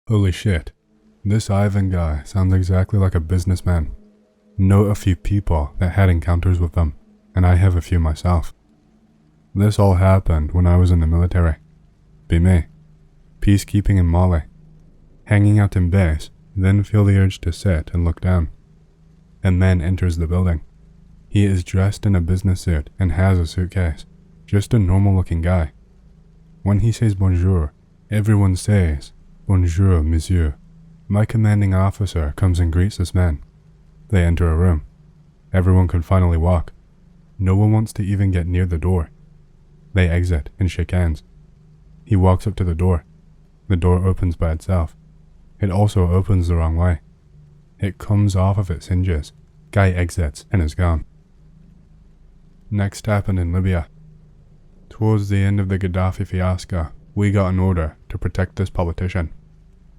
Holy shit, this Ivan guy sounds exactly like a businessman. Know a few people that had encounters with them, and I have a few myself. This all happened when I was in the military. Be me. Peacekeeping in Mali. Hanging out in base, then feel the urge to sit and look down. A man enters the building. He is dressed in a business suit and has a suitcase. Just a normal looking guy. When he says bonjour, everyone says, "Bonjour, monsieur." My commanding officer comes and greets this man. They enter a room. Everyone can finally walk. No one wants to even get near the door. They exit and shake hands. He walks up to the door. The door opens by itself. It also opens the wrong way. It comes off of its hinges. Guy exits and is gone. Next happened in Libya. Towards the end of the Gaddafi fiasco, we got an order to protect this politician.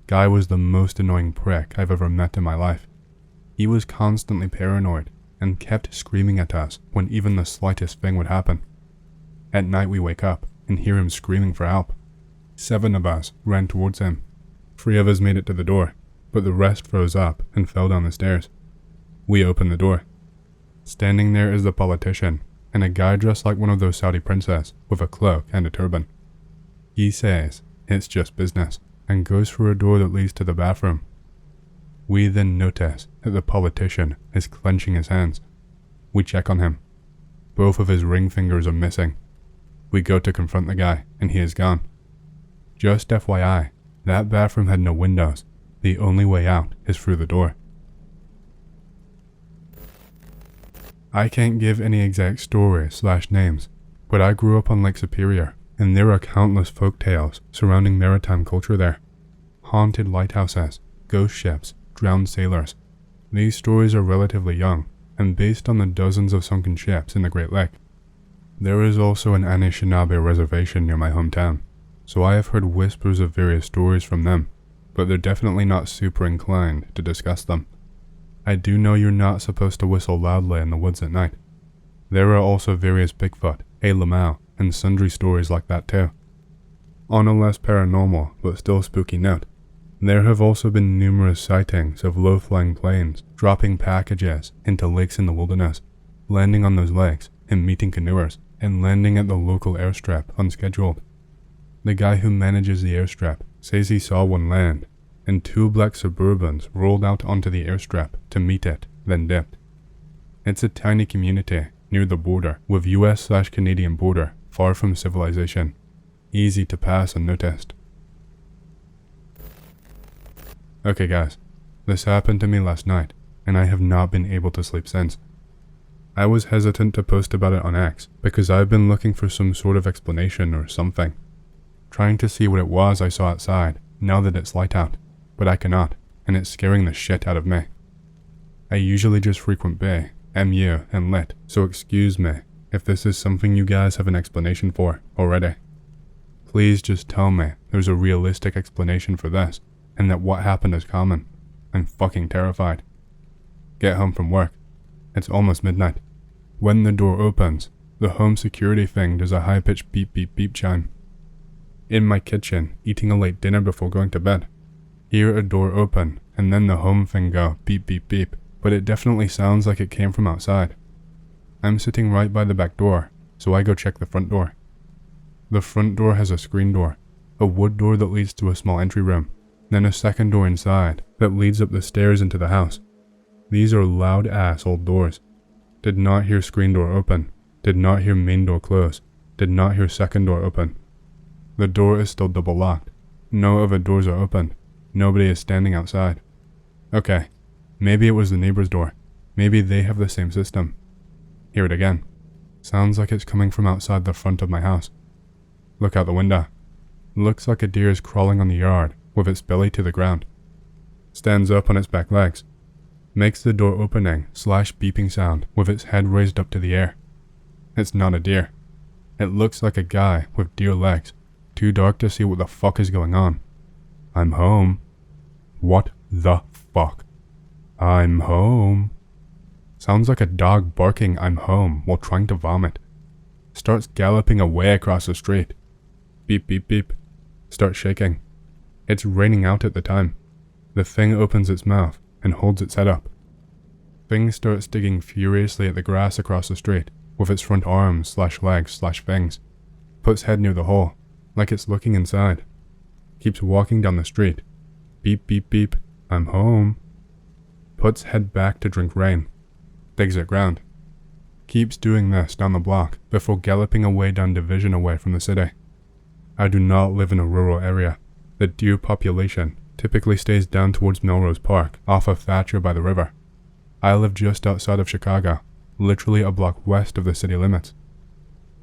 Guy was the most annoying prick I've ever met in my life. He was constantly paranoid and kept screaming at us when even the slightest thing would happen. At night we wake up and hear him screaming for help. 7 of us ran towards him. 3 of us made it to the door, but the rest froze up and fell down the stairs. We opened the door. Standing there is the politician and a guy dressed like one of those Saudi princes with a cloak and a turban. He says it's just business and goes through a door that leads to the bathroom. We then notice that the politician is clenching his hands. We check on him. Both of his ring fingers are missing. We go to confront the guy and he is gone. Just FYI, that bathroom had no windows. The only way out is through the door. I can't give any exact stories/names, but I grew up on Lake Superior, and there are countless folk tales surrounding maritime culture there. Haunted lighthouses, ghost ships, drowned sailors. These stories are relatively young, and based on the dozens of sunken ships in the Great Lake. There is also an Anishinaabe reservation near my hometown, so I have heard whispers of various stories from them, but they're definitely not super inclined to discuss them. I do know you're not supposed to whistle loudly in the woods at night. There are also various Bigfoot, a lamau, and sundry stories like that too. On a less paranormal but still spooky note, there have also been numerous sightings of low-flying planes dropping packages into lakes in the wilderness, landing on those lakes and meeting canoers, and landing at the local airstrip unscheduled. The guy who manages the airstrip says he saw one land, and 2 black Suburbans rolled out onto the airstrip to meet it, then dipped. It's a tiny community near the border with US/Canadian border, far from civilization. Easy to pass unnoticed. Okay guys, this happened to me last night, and I have not been able to sleep since. I was hesitant to post about it on X because I've been looking for some sort of explanation or something. Trying to see what it was I saw outside now that it's light out, but I cannot, and it's scaring the shit out of me. I usually just frequent Bay, MU, and Lit, so excuse me if this is something you guys have an explanation for already. Please just tell me there's a realistic explanation for this, and that what happened is common. I'm fucking terrified. Get home from work. It's almost midnight. When the door opens, the home security thing does a high-pitched beep beep beep chime. In my kitchen, eating a late dinner before going to bed. Hear a door open, and then the home thing go beep beep beep, but it definitely sounds like it came from outside. I'm sitting right by the back door, so I go check the front door. The front door has a screen door, a wood door that leads to a small entry room, then a second door inside that leads up the stairs into the house. These are loud-ass old doors. Did not hear screen door open, did not hear main door close, did not hear second door open. The door is still double locked. No other doors are open. Nobody is standing outside. Okay, maybe it was the neighbor's door. Maybe they have the same system. Hear it again. Sounds like it's coming from outside the front of my house. Look out the window. Looks like a deer is crawling on the yard with its belly to the ground. Stands up on its back legs. Makes the door opening/beeping sound with its head raised up to the air. It's not a deer. It looks like a guy with deer legs. Too dark to see what the fuck is going on. I'm home. What the fuck? I'm home. Sounds like a dog barking "I'm home" while trying to vomit. Starts galloping away across the street. Beep beep beep. Starts shaking. It's raining out at the time. The thing opens its mouth and holds its head up. Thing starts digging furiously at the grass across the street with its front arms/legs/things. Puts head near the hole, like it's looking inside. Keeps walking down the street. Beep beep beep, I'm home. Puts head back to drink rain. Digs at ground. Keeps doing this down the block before galloping away down Division away from the city. I do not live in a rural area. The deer population typically stays down towards Melrose Park off of Thatcher by the river. I live just outside of Chicago, literally a block west of the city limits.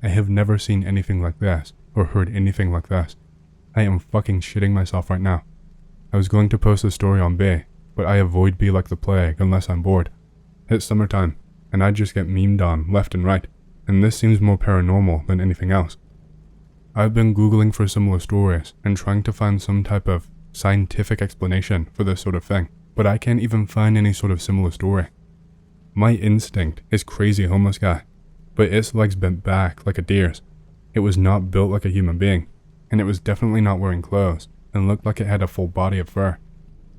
I have never seen anything like this or heard anything like this. I am fucking shitting myself right now. I was going to post a story on B, but I avoid B like the plague unless I'm bored. It's summertime, and I just get memed on left and right, and this seems more paranormal than anything else. I've been googling for similar stories and trying to find some type of scientific explanation for this sort of thing, but I can't even find any sort of similar story. My instinct is crazy homeless guy, but its legs bent back like a deer's. It was not built like a human being, and it was definitely not wearing clothes, and looked like it had a full body of fur.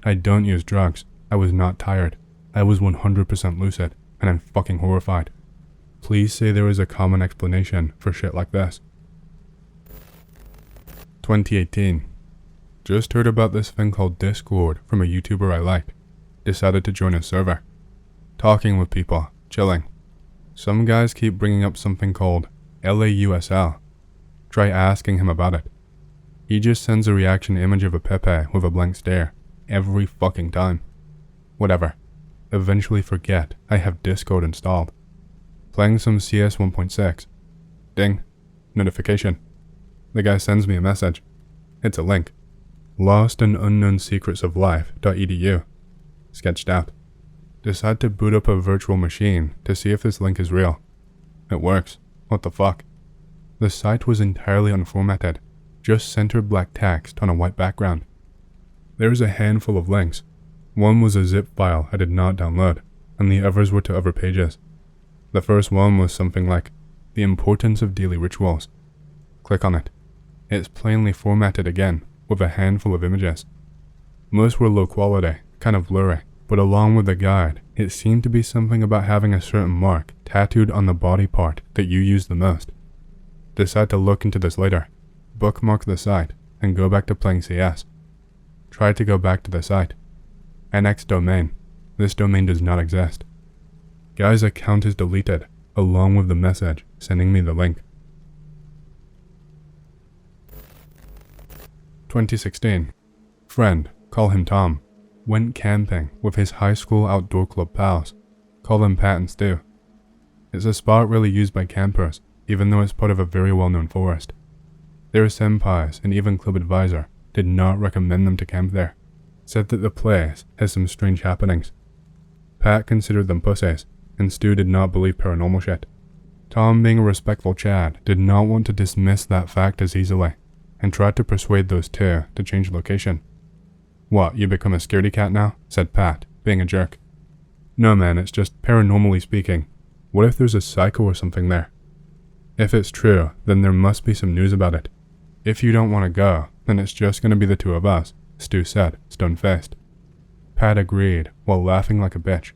I don't use drugs. I was not tired. I was 100% lucid, and I'm fucking horrified. Please say there is a common explanation for shit like this. 2018. Just heard about this thing called Discord from a YouTuber I liked. Decided to join a server. Talking with people, chilling. Some guys keep bringing up something called LAUSL. Try asking him about it. He just sends a reaction image of a Pepe with a blank stare every fucking time. Whatever. Eventually forget I have Discord installed. Playing some CS 1.6. Ding. Notification. The guy sends me a message. It's a link. Lost and Unknown Secrets of Life.edu. Sketched out. Decide to boot up a virtual machine to see if this link is real. It works. What the fuck? The site was entirely unformatted, just centered black text on a white background. There's a handful of links. One was a zip file I did not download, and the others were to other pages. The first one was something like, The Importance of Daily Rituals. Click on it. It's plainly formatted again, with a handful of images. Most were low quality, kind of blurry, but along with the guide, it seemed to be something about having a certain mark tattooed on the body part that you use the most. Decide to look into this later. Bookmark the site, and go back to playing CS. Try to go back to the site. NX domain. This domain does not exist. Guy's account is deleted, along with the message sending me the link. 2016. Friend, call him Tom, went camping with his high school outdoor club pals. Call them Pat and Stu. It's a spot really used by campers, even though it's part of a very well-known forest. Their senpais and even club advisor did not recommend them to camp there. Said that the place has some strange happenings. Pat considered them pussies, and Stu did not believe paranormal shit. Tom, being a respectful Chad, did not want to dismiss that fact as easily, and tried to persuade those two to change location. What, you become a scaredy cat now? Said Pat, being a jerk. No man, it's just paranormally speaking. What if there's a psycho or something there? If it's true, then there must be some news about it. If you don't want to go, then it's just going to be the two of us, Stu said, stone-faced. Pat agreed, while laughing like a bitch.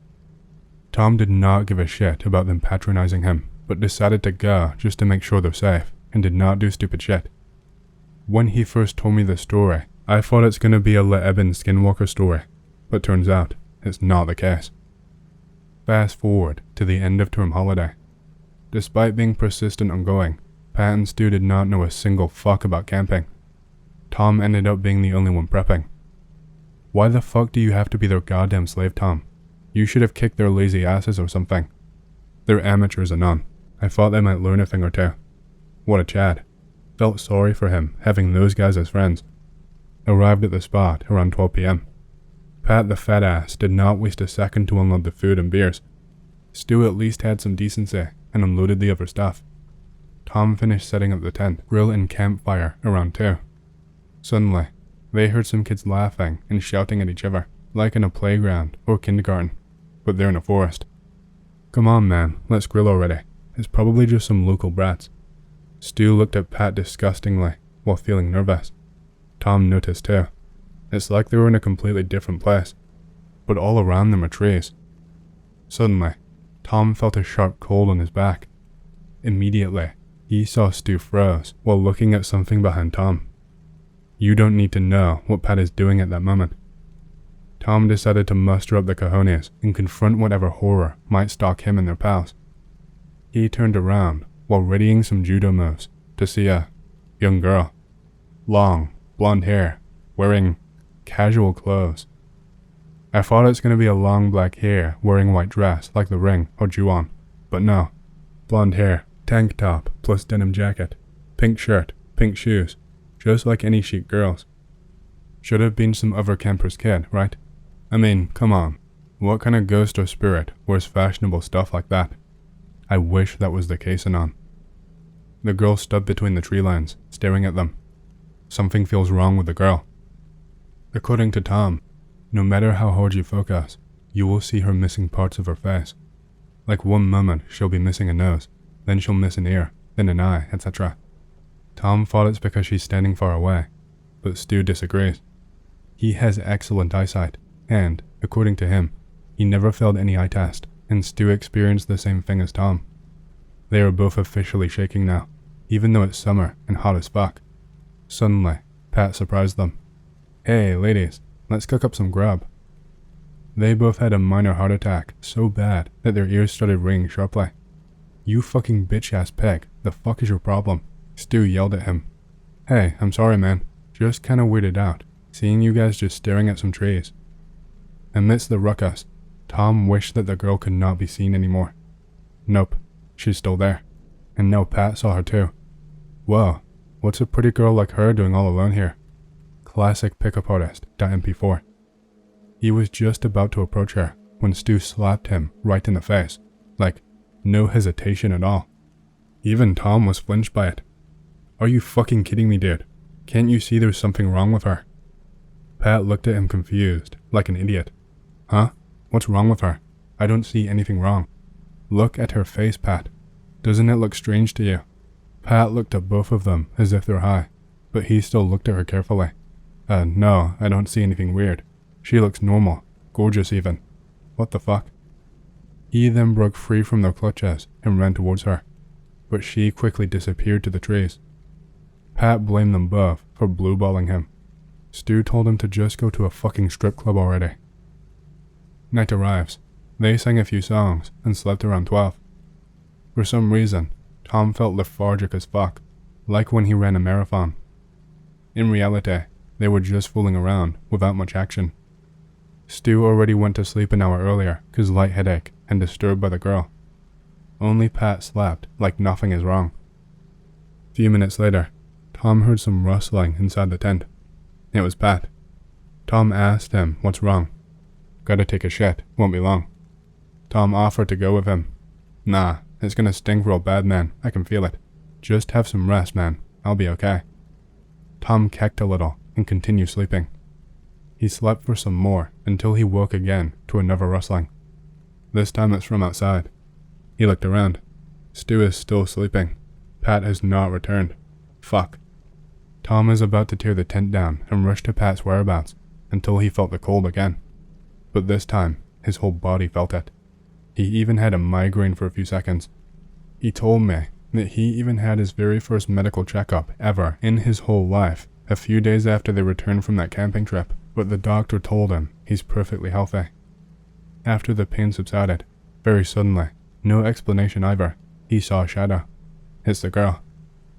Tom did not give a shit about them patronizing him, but decided to go just to make sure they're safe, and did not do stupid shit. When he first told me this story, I thought it's going to be a Le'Eben Skinwalker story, but turns out it's not the case. Fast forward to the end of term holiday. Despite being persistent on going, Pat and Stu did not know a single fuck about camping. Tom ended up being the only one prepping. Why the fuck do you have to be their goddamn slave, Tom? You should have kicked their lazy asses or something. They're amateurs and none. I thought they might learn a thing or two. What a Chad. Felt sorry for him, having those guys as friends. Arrived at the spot around 12 p.m. Pat the fat ass did not waste a second to unload the food and beers. Stu at least had some decency and unloaded the other stuff. Tom finished setting up the tent, grill and campfire around 2. Suddenly, they heard some kids laughing and shouting at each other, like in a playground or kindergarten, but they're in a forest. Come on man, let's grill already. It's probably just some local brats. Stu looked at Pat disgustingly while feeling nervous. Tom noticed too. It's like they were in a completely different place, but all around them are trees. Suddenly, Tom felt a sharp cold on his back. Immediately, he saw Stu froze while looking at something behind Tom. You don't need to know what Pat is doing at that moment. Tom decided to muster up the cojones and confront whatever horror might stalk him and their pals. He turned around while readying some judo moves to see a young girl. Long, blonde hair, wearing casual clothes. I thought it's going to be a long black hair wearing white dress like The Ring or Ju-on, but no. Blonde hair, tank top plus denim jacket, pink shirt, pink shoes, just like any chic girls. Should have been some other camper's kid, right? I mean, come on. What kind of ghost or spirit wears fashionable stuff like that? I wish that was the case, Anon. The girl stood between the tree lines, staring at them. Something feels wrong with the girl. According to Tom, no matter how hard you focus, you will see her missing parts of her face. Like one moment she'll be missing a nose, then she'll miss an ear, then an eye, etc. Tom thought it's because she's standing far away, but Stu disagrees. He has excellent eyesight, and, according to him, he never failed any eye test, and Stu experienced the same thing as Tom. They are both officially shaking now, even though it's summer and hot as fuck. Suddenly, Pat surprised them. Hey, ladies, let's cook up some grub. They both had a minor heart attack so bad that their ears started ringing sharply. You fucking bitch-ass pig, the fuck is your problem? Stu yelled at him. Hey, I'm sorry man, just kinda weirded out, seeing you guys just staring at some trees. Amidst the ruckus, Tom wished that the girl could not be seen anymore. Nope, she's still there. And now Pat saw her too. Whoa, what's a pretty girl like her doing all alone here? Classic pickup artist.mp4. He was just about to approach her when Stu slapped him right in the face, like, no hesitation at all. Even Tom was flinched by it. Are you fucking kidding me, dude? Can't you see there's something wrong with her? Pat looked at him confused, like an idiot. Huh? What's wrong with her? I don't see anything wrong. Look at her face, Pat. Doesn't it look strange to you? Pat looked at both of them as if they're high, but he still looked at her carefully. No, I don't see anything weird. She looks normal, gorgeous even. What the fuck? He then broke free from their clutches and ran towards her, but she quickly disappeared to the trees. Pat blamed them both for blueballing him. Stu told him to just go to a fucking strip club already. Night arrives. They sang a few songs and slept around 12. For some reason, Tom felt lethargic as fuck, like when he ran a marathon. In reality, they were just fooling around without much action. Stu already went to sleep an hour earlier cause light headache and disturbed by the girl. Only Pat slept like nothing is wrong. Few minutes later, Tom heard some rustling inside the tent. It was Pat. Tom asked him what's wrong. Gotta take a shit, won't be long. Tom offered to go with him. Nah, it's gonna stink real bad, man, I can feel it. Just have some rest, man, I'll be okay. Tom kicked a little and continued sleeping. He slept for some more until he woke again to another rustling. This time it's from outside. He looked around. Stu is still sleeping. Pat has not returned. Fuck. Tom is about to tear the tent down and rush to Pat's whereabouts until he felt the cold again. But this time, his whole body felt it. He even had a migraine for a few seconds. He told me that he even had his very first medical checkup ever in his whole life a few days after they returned from that camping trip, but the doctor told him he's perfectly healthy. After the pain subsided, very suddenly, no explanation either, he saw a shadow. It's the girl.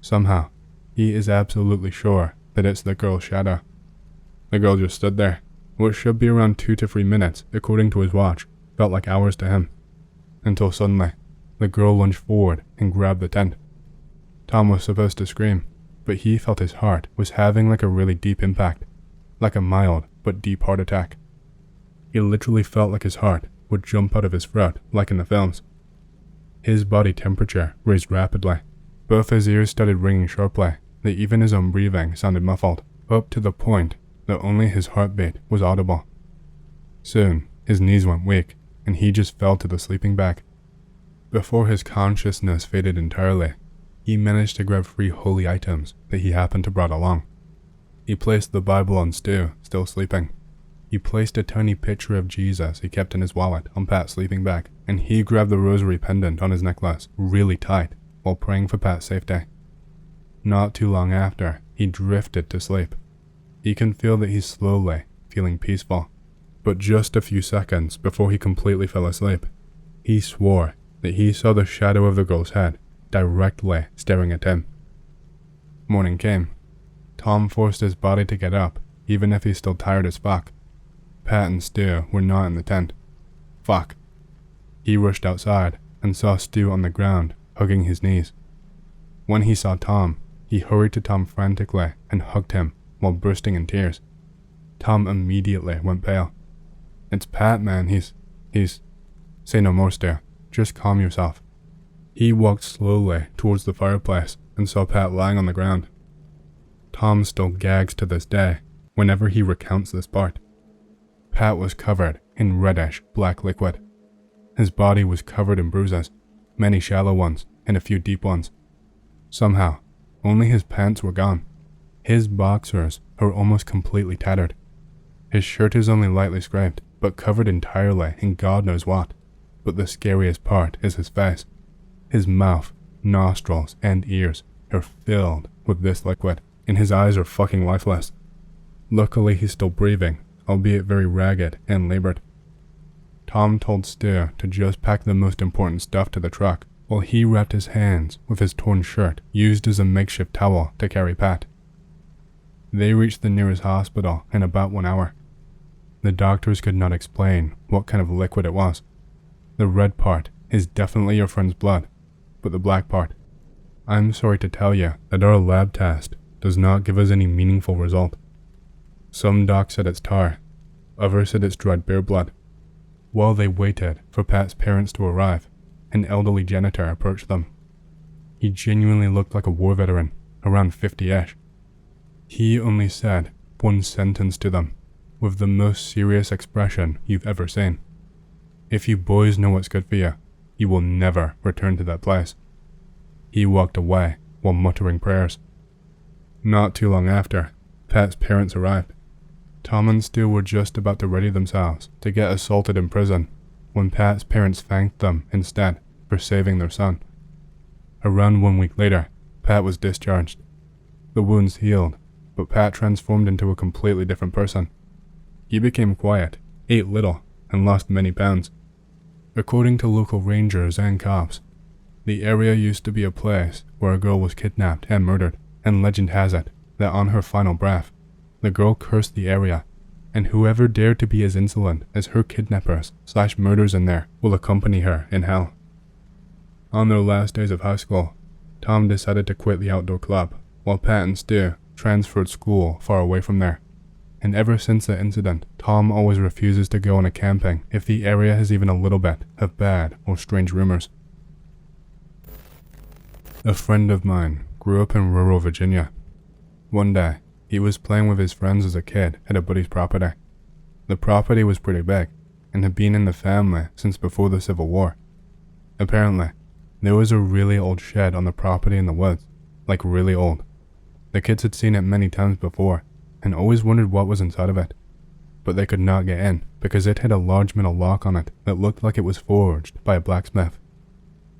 Somehow, he is absolutely sure that it's the girl's shadow. The girl just stood there. What should be around 2 to 3 minutes, according to his watch, felt like hours to him. Until suddenly, the girl lunged forward and grabbed the tent. Tom was supposed to scream, but he felt his heart was having like a really deep impact, like a mild but deep heart attack. He literally felt like his heart would jump out of his throat like in the films. His body temperature raised rapidly. Both his ears started ringing sharply, that even his own breathing sounded muffled, up to the point that only his heartbeat was audible. Soon, his knees went weak, and he just fell to the sleeping bag. Before his consciousness faded entirely, he managed to grab 3 holy items that he happened to brought along. He placed the Bible on Stu, still sleeping. He placed a tiny picture of Jesus he kept in his wallet on Pat's sleeping bag, and he grabbed the rosary pendant on his necklace really tight while praying for Pat's safety. Not too long after, he drifted to sleep. He can feel that he's slowly feeling peaceful, but just a few seconds before he completely fell asleep, he swore that he saw the shadow of the girl's head directly staring at him. Morning came. Tom forced his body to get up, even if he's still tired as fuck. Pat and Stu were not in the tent. Fuck. He rushed outside and saw Stu on the ground, hugging his knees. When he saw Tom, he hurried to Tom frantically and hugged him while bursting in tears. Tom immediately went pale. It's Pat, man, he's... Say no more, Stu. Just calm yourself. He walked slowly towards the fireplace and saw Pat lying on the ground. Tom still gags to this day whenever he recounts this part. Pat was covered in reddish black liquid. His body was covered in bruises, many shallow ones and a few deep ones. Somehow, only his pants were gone. His boxers are almost completely tattered. His shirt is only lightly scraped, but covered entirely in God knows what. But the scariest part is his face. His mouth, nostrils, and ears are filled with this liquid, and his eyes are fucking lifeless. Luckily he's still breathing, albeit very ragged and labored. Tom told Stu to just pack the most important stuff to the truck, while he wrapped his hands with his torn shirt, used as a makeshift towel to carry Pat. They reached the nearest hospital in about 1 hour. The doctors could not explain what kind of liquid it was. The red part is definitely your friend's blood, but the black part. I'm sorry to tell you that our lab test does not give us any meaningful result. Some docs said it's tar, others said it's dried bear blood. While they waited for Pat's parents to arrive, an elderly janitor approached them. He genuinely looked like a war veteran, around 50-ish. He only said one sentence to them, with the most serious expression you've ever seen. If you boys know what's good for you, you will never return to that place. He walked away while muttering prayers. Not too long after, Pat's parents arrived. Tom and Stu were just about to ready themselves to get assaulted in prison when Pat's parents thanked them instead for saving their son. Around 1 week later, Pat was discharged. The wounds healed, but Pat transformed into a completely different person. He became quiet, ate little, and lost many pounds. According to local rangers and cops, the area used to be a place where a girl was kidnapped and murdered, and legend has it that on her final breath, the girl cursed the area, and whoever dared to be as insolent as her kidnappers/murders in there will accompany her in hell. On their last days of high school, Tom decided to quit the outdoor club, while Pat and Stu transferred school far away from there. And ever since the incident, Tom always refuses to go on a camping if the area has even a little bit of bad or strange rumors. A friend of mine grew up in rural Virginia. One day, he was playing with his friends as a kid at a buddy's property. The property was pretty big, and had been in the family since before the Civil War. Apparently, there was a really old shed on the property in the woods, like really old. The kids had seen it many times before, and always wondered what was inside of it, but they could not get in because it had a large metal lock on it that looked like it was forged by a blacksmith.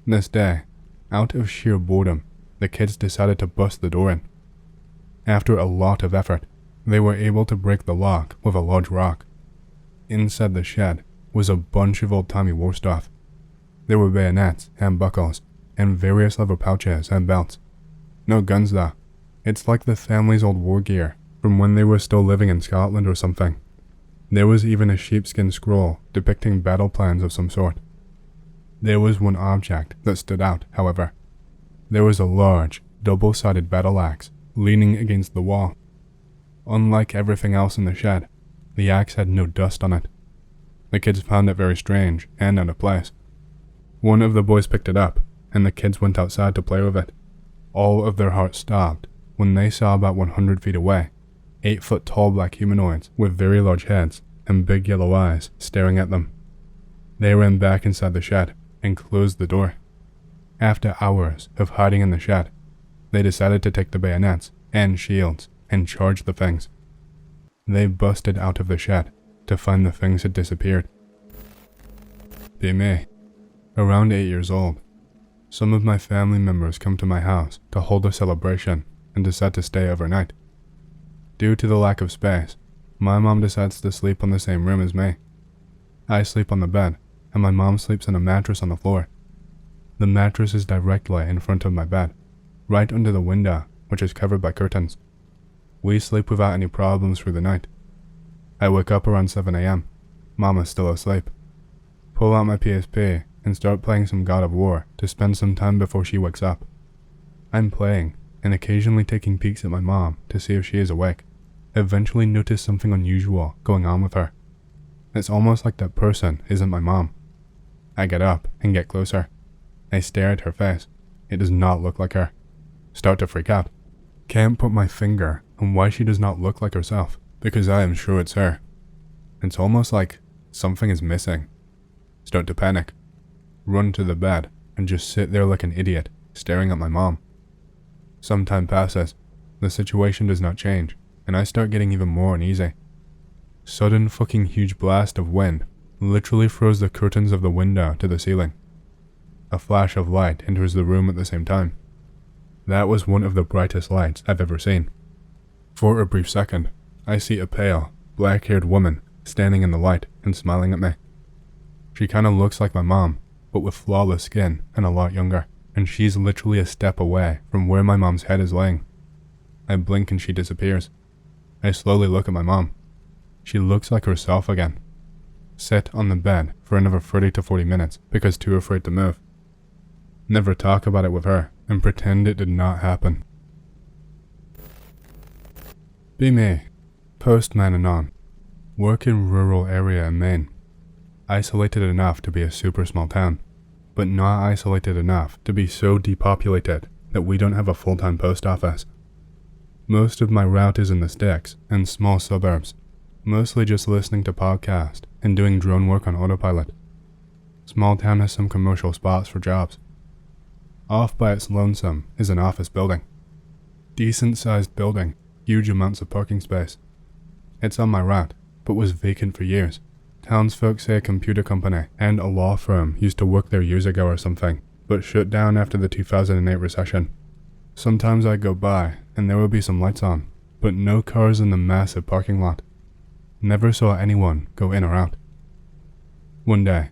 This day, out of sheer boredom, the kids decided to bust the door in. After a lot of effort, they were able to break the lock with a large rock. Inside the shed was a bunch of old-timey war stuff. There were bayonets and buckles, and various leather pouches and belts. No guns though. It's like the family's old war gear from when they were still living in Scotland or something. There was even a sheepskin scroll depicting battle plans of some sort. There was one object that stood out, however. There was a large, double-sided battle axe leaning against the wall. Unlike everything else in the shed, the axe had no dust on it. The kids found it very strange and out of place. One of the boys picked it up, and the kids went outside to play with it. All of their hearts stopped when they saw about 100 feet away 8-foot-tall black humanoids with very large heads and big yellow eyes staring at them. They ran back inside the shed and closed the door. After hours of hiding in the shed, they decided to take the bayonets and shields and charged the things. They busted out of the shed to find the things had disappeared. Be me. Around 8 years old, some of my family members come to my house to hold a celebration and decide to stay overnight. Due to the lack of space, my mom decides to sleep on the same room as me. I sleep on the bed, and my mom sleeps on a mattress on the floor. The mattress is directly in front of my bed, right under the window, which is covered by curtains. We sleep without any problems through the night. I wake up around 7 a.m. Mama's still asleep. Pull out my PSP and start playing some God of War to spend some time before she wakes up. I'm playing and occasionally taking peeks at my mom to see if she is awake. Eventually notice something unusual going on with her. It's almost like that person isn't my mom. I get up and get closer. I stare at her face. It does not look like her. Start to freak out. Can't put my finger on why she does not look like herself, because I am sure it's her. It's almost like something is missing. Start to panic. Run to the bed and just sit there like an idiot, staring at my mom. Some time passes. The situation does not change, and I start getting even more uneasy. Sudden fucking huge blast of wind literally throws the curtains of the window to the ceiling. A flash of light enters the room at the same time. That was one of the brightest lights I've ever seen. For a brief second, I see a pale, black-haired woman standing in the light and smiling at me. She kinda looks like my mom, but with flawless skin and a lot younger, and she's literally a step away from where my mom's head is laying. I blink and she disappears. I slowly look at my mom. She looks like herself again. Sit on the bed for another 30 to 40 minutes because too afraid to move. Never talk about it with her and pretend it did not happen. Be me. Postman and on. Work in rural area in Maine. Isolated enough to be a super small town, but not isolated enough to be so depopulated that we don't have a full-time post office. Most of my route is in the sticks and small suburbs, mostly just listening to podcasts and doing drone work on autopilot. Small town has some commercial spots for jobs. Off by its lonesome is an office building. Decent-sized building, huge amounts of parking space. It's on my route, but was vacant for years. Townsfolk say a computer company and a law firm used to work there years ago or something, but shut down after the 2008 recession. Sometimes I go by and there will be some lights on, but no cars in the massive parking lot. Never saw anyone go in or out. One day,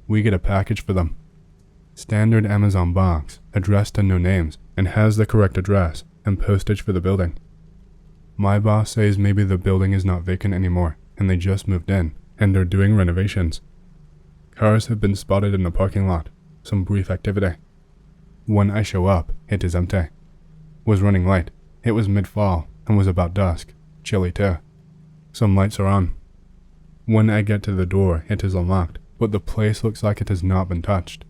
we get a package for them. Standard Amazon box, addressed to no names, and has the correct address and postage for the building. My boss says maybe the building is not vacant anymore and they just moved in and are doing renovations. Cars have been spotted in the parking lot, some brief activity. When I show up, it is empty. Was running late. It was mid-fall and was about dusk, chilly too. Some lights are on. When I get to the door, it is unlocked, but the place looks like it has not been touched.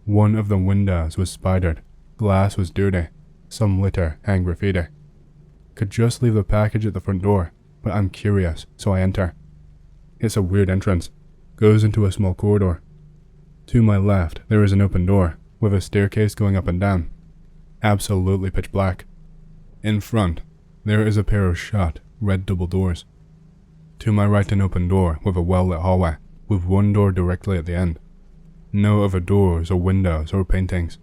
One of the windows was spidered, glass was dirty, some litter and graffiti. Could just leave the package at the front door, but I'm curious, so I enter. It's a weird entrance, goes into a small corridor. To my left, there is an open door, with a staircase going up and down. Absolutely pitch black. In front, there is a pair of shut, red double doors. To my right, an open door with a well-lit hallway, with one door directly at the end. No other doors or windows or paintings.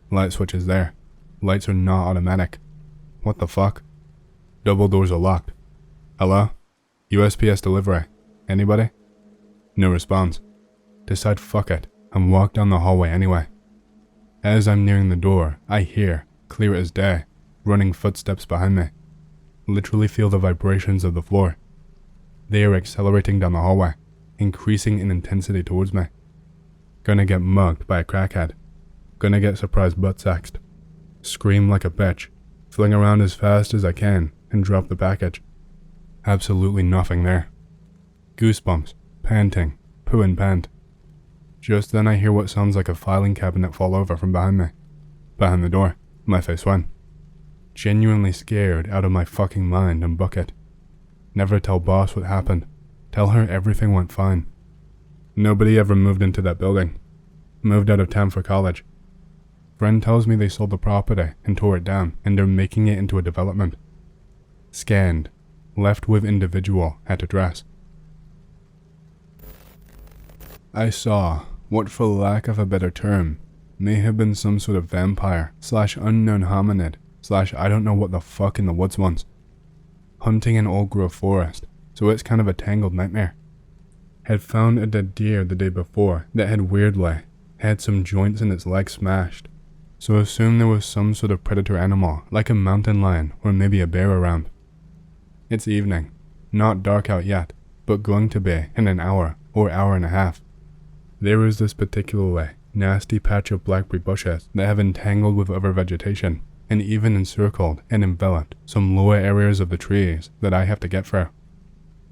Light switch is there. Lights are not automatic. What the fuck? Double doors are locked. Hello? USPS delivery. Anybody? No response. Decide fuck it and walk down the hallway anyway. As I'm nearing the door, I hear, clear as day, running footsteps behind me. Literally feel the vibrations of the floor. They are accelerating down the hallway, increasing in intensity towards me. Gonna get mugged by a crackhead. Gonna get surprise butt sexed. Scream like a bitch, fling around as fast as I can and drop the package. Absolutely nothing there. Goosebumps, panting, poo and pant. Just then I hear what sounds like a filing cabinet fall over from behind me. Behind the door, my face went. Genuinely scared out of my fucking mind and book it. Never tell boss what happened. Tell her everything went fine. Nobody ever moved into that building. Moved out of town for college. Friend tells me they sold the property and tore it down and they're making it into a development. scanned, left with individual at address. I saw what, for lack of a better term, may have been some sort of vampire / unknown hominid / I don't know what the fuck in the woods once, hunting an old growth forest, so it's kind of a tangled nightmare. Had found a dead deer the day before that had weirdly had some joints in its legs smashed, so assumed there was some sort of predator animal like a mountain lion or maybe a bear around. It's evening, not dark out yet, but going to be in an hour or hour and a half. There is this particularly nasty patch of blackberry bushes that have entangled with other vegetation and even encircled and enveloped some lower areas of the trees that I have to get through.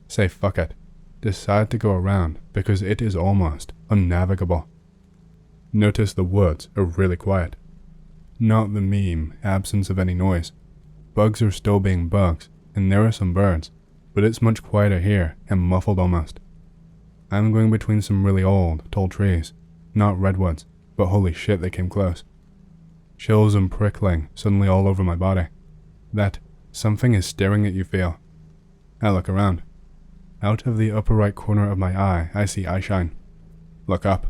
Say fuck it. Decide to go around because it is almost unnavigable. Notice the woods are really quiet. Not the meme absence of any noise. Bugs are still being bugs, and there are some birds, but it's much quieter here and muffled almost. I'm going between some really old, tall trees, not redwoods, but holy shit they came close. Chills and prickling suddenly all over my body. That something is staring at you feel. I look around. Out of the upper right corner of my eye, I see eyeshine. Look up.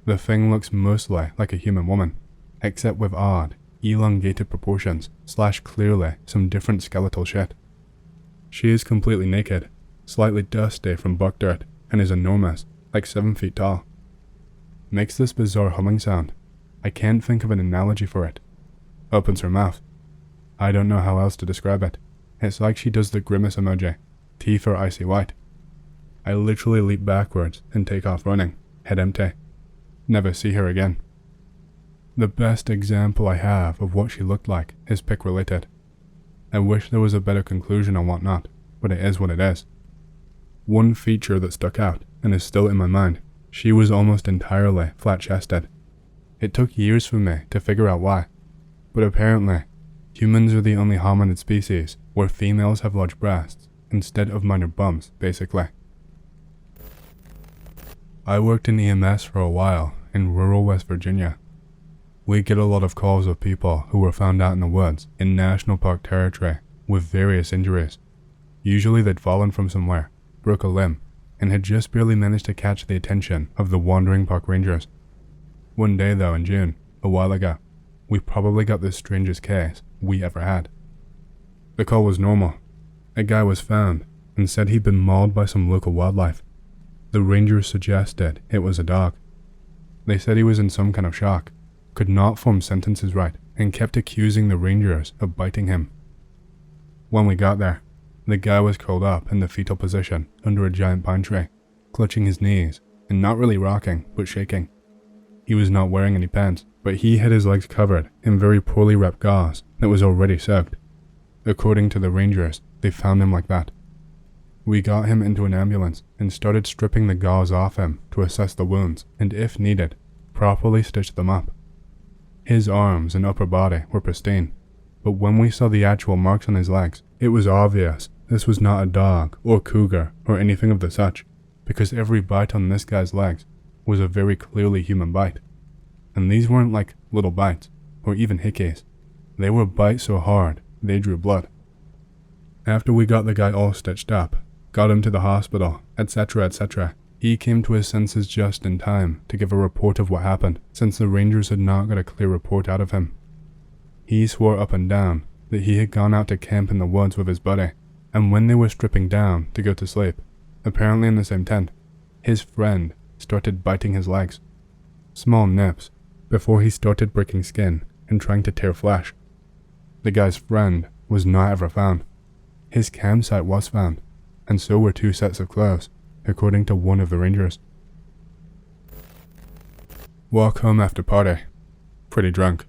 The thing looks mostly like a human woman, except with odd, elongated proportions / clearly some different skeletal shit. She is completely naked, slightly dusty from buck dirt, and is enormous, like 7 feet tall. Makes this bizarre humming sound. I can't think of an analogy for it. Opens her mouth. I don't know how else to describe it. It's like she does the grimace emoji. Teeth are icy white. I literally leap backwards and take off running, head empty. Never see her again. The best example I have of what she looked like is pic related. I wish there was a better conclusion on whatnot, but it is what it is. One feature that stuck out and is still in my mind, she was almost entirely flat-chested. It took years for me to figure out why, but apparently, humans are the only hominid species where females have large breasts instead of minor bumps, basically. I worked in EMS for a while in rural West Virginia. We get a lot of calls of people who were found out in the woods in national park territory with various injuries. Usually they'd fallen from somewhere, broke a limb, and had just barely managed to catch the attention of the wandering park rangers. One day though in June, a while ago, we probably got the strangest case we ever had. The call was normal. A guy was found and said he'd been mauled by some local wildlife. The rangers suggested it was a dog. They said he was in some kind of shock, could not form sentences right, and kept accusing the rangers of biting him. When we got there, the guy was curled up in the fetal position under a giant pine tree, clutching his knees and not really rocking, but shaking. He was not wearing any pants, but he had his legs covered in very poorly wrapped gauze that was already soaked. According to the rangers, they found him like that. We got him into an ambulance and started stripping the gauze off him to assess the wounds and, if needed, properly stitch them up. His arms and upper body were pristine, but when we saw the actual marks on his legs, it was obvious this was not a dog or cougar or anything of the such, because every bite on this guy's legs was a very clearly human bite. And these weren't like little bites, or even hickeys. They were bites so hard, they drew blood. After we got the guy all stitched up, got him to the hospital, etc., he came to his senses just in time to give a report of what happened, since the rangers had not got a clear report out of him. He swore up and down that he had gone out to camp in the woods with his buddy, and when they were stripping down to go to sleep, apparently in the same tent, his friend started biting his legs. Small nips, before he started breaking skin and trying to tear flesh. The guy's friend was not ever found. His campsite was found, and so were 2 sets of clothes, according to one of the rangers. Walk home after party. Pretty drunk.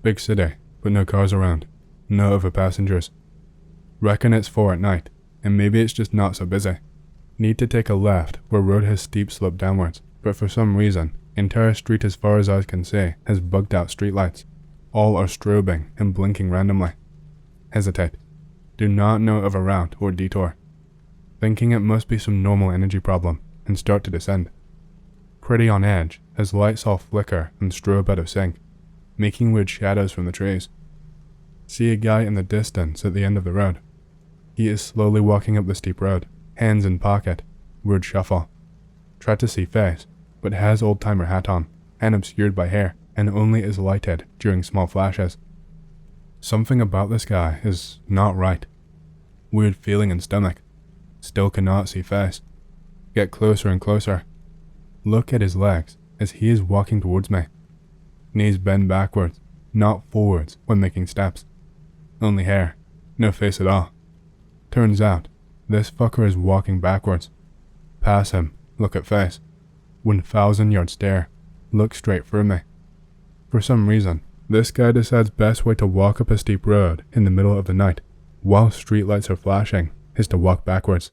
Big city, but no cars around. No other passengers. Reckon it's 4 at night, and maybe it's just not so busy. Need to take a left where road has steep slope downwards, but for some reason, entire street as far as eyes can see has bugged out streetlights. All are strobing and blinking randomly. Hesitate. Do not know of a route or detour. Thinking it must be some normal energy problem, and start to descend. Pretty on edge as lights all flicker and strobe out of sync, making weird shadows from the trees. See a guy in the distance at the end of the road. He is slowly walking up the steep road, hands in pocket, weird shuffle. Try to see face, but has old-timer hat on, and obscured by hair, and only is lighted during small flashes. Something about this guy is not right. Weird feeling in stomach. Still cannot see face. Get closer and closer. Look at his legs as he is walking towards me. Knees bend backwards, not forwards when making steps. Only hair, no face at all. Turns out, this fucker is walking backwards. Pass him, look at face. 1,000-yard stare, look straight through me. For some reason, this guy decides best way to walk up a steep road in the middle of the night, while streetlights are flashing, is to walk backwards.